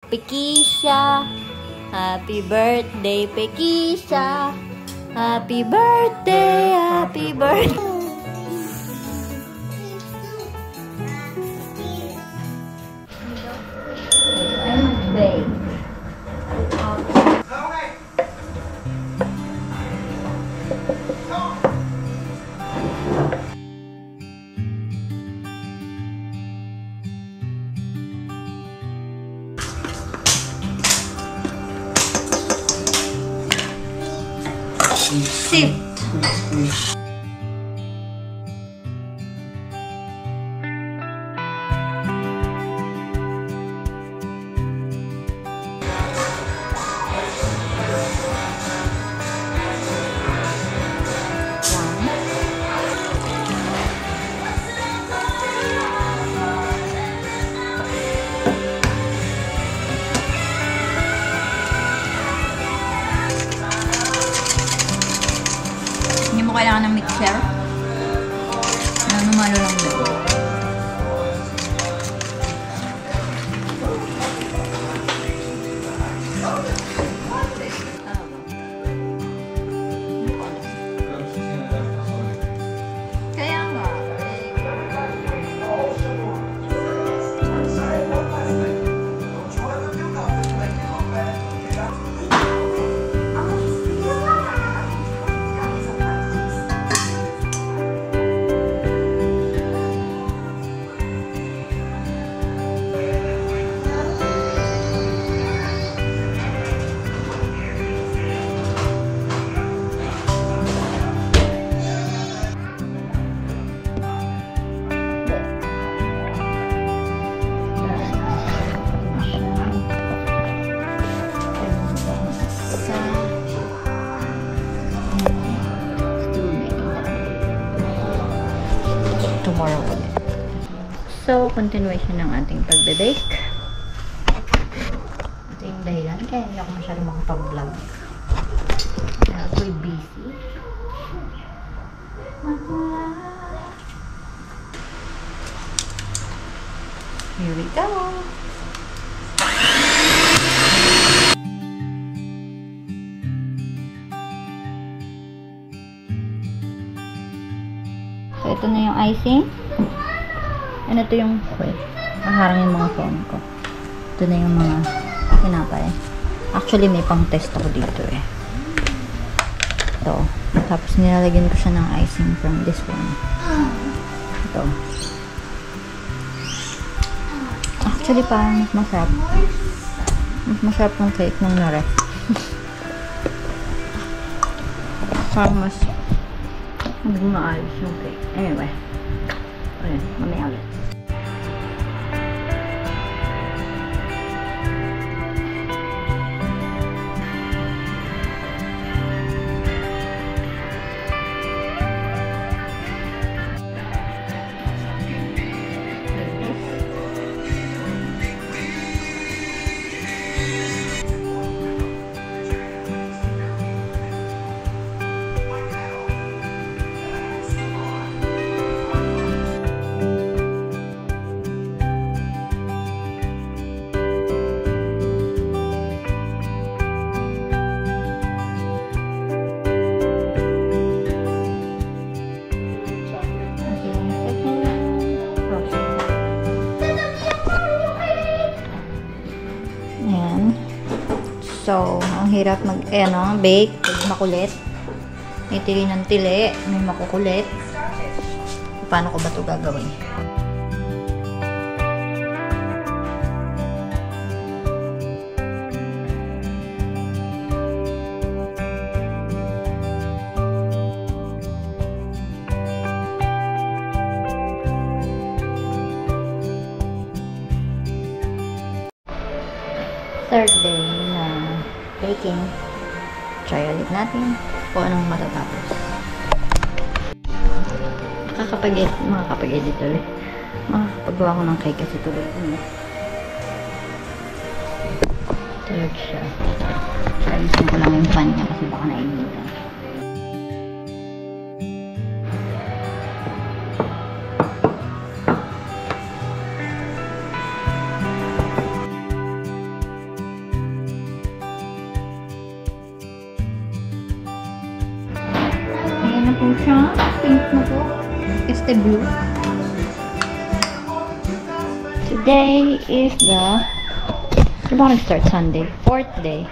Pekisha. Happy birthday, Pekisha. Happy birthday, happy birthday. Sift. Hindi mo kailangan ng mixer. Namalo lang doon. Kaya nga. Tomorrow ulit. So, continuation ng ating pagbe-bake. Ito yung dahilan kaya hindi ako masyadong makapag-vlog. Kaya ako'y busy. Here we go! So, ito na yung icing. And ito yung, wait, naharang yung mga phone ko. Ito na yung mga kinapay. Actually, may pang test ako dito eh. Ito. Tapos, nilalagyan ko siya ng icing from this one. Ito. Actually, parang mas masarap. Mas masarap ng cake ng naref. Parang mas hindi maayos yung cake. Anyway. Ayun, mamaya ulit. So, ang hirap bake, makulit. May tili ng tili, may makukulit. Paano ko ba ito gagawin? Third day na baking. Try ulit natin kung anong matatapos. Makakapag-edit ulit. Makakapagawa ko ng cake kasi tulog ko. Tulog siya. Ayusin ko lang yung pan niya kasi baka nainitan. siya. Pink na po. Este blue. Today is the... Diba ako nag-start Sunday? 4th day.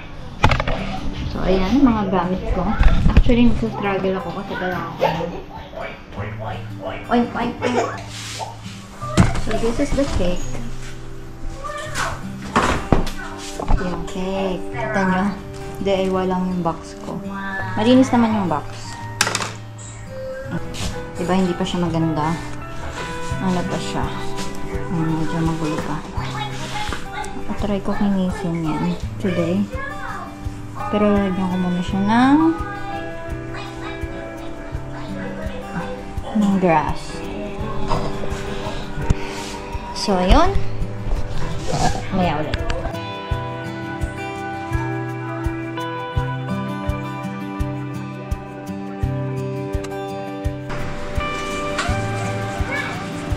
So, ayan, mga gamit ko. Actually, nagsastruggle ako kasi kailangan ko na. Oink, oink, oink. So, this is the cake. Yung cake. Kita nyo? DIY lang yung box ko. Malinis naman yung box. Diba, hindi pa siya maganda. Ano pa siya? Medyo magulo pa. Try ko kinisin yan today. Pero lagyan ko muna siya ng grass. So, ayun. Maya ulit.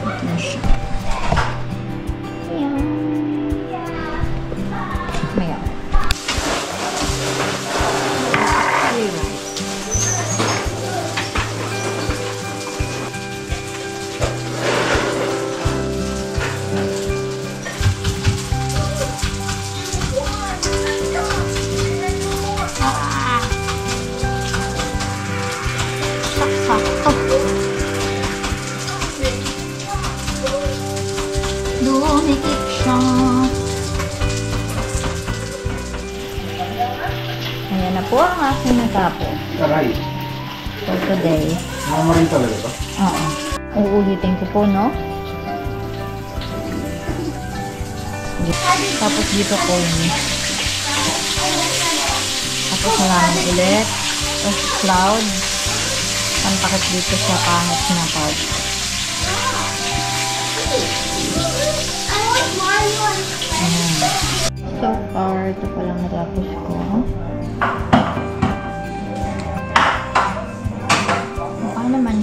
Ito na siya. Ayan. Maya. Dumikit siya. Ayan na po ang aking natapos. Aray. For today. Nakama rin talaga ito? Oo. Uulitin ko po, no? Tapos dito ko yun. Tapos namin ulit. Tapos cloud. Pantakit dito sa kahit na part. So far, ito pa lang natapos ko. Mukha naman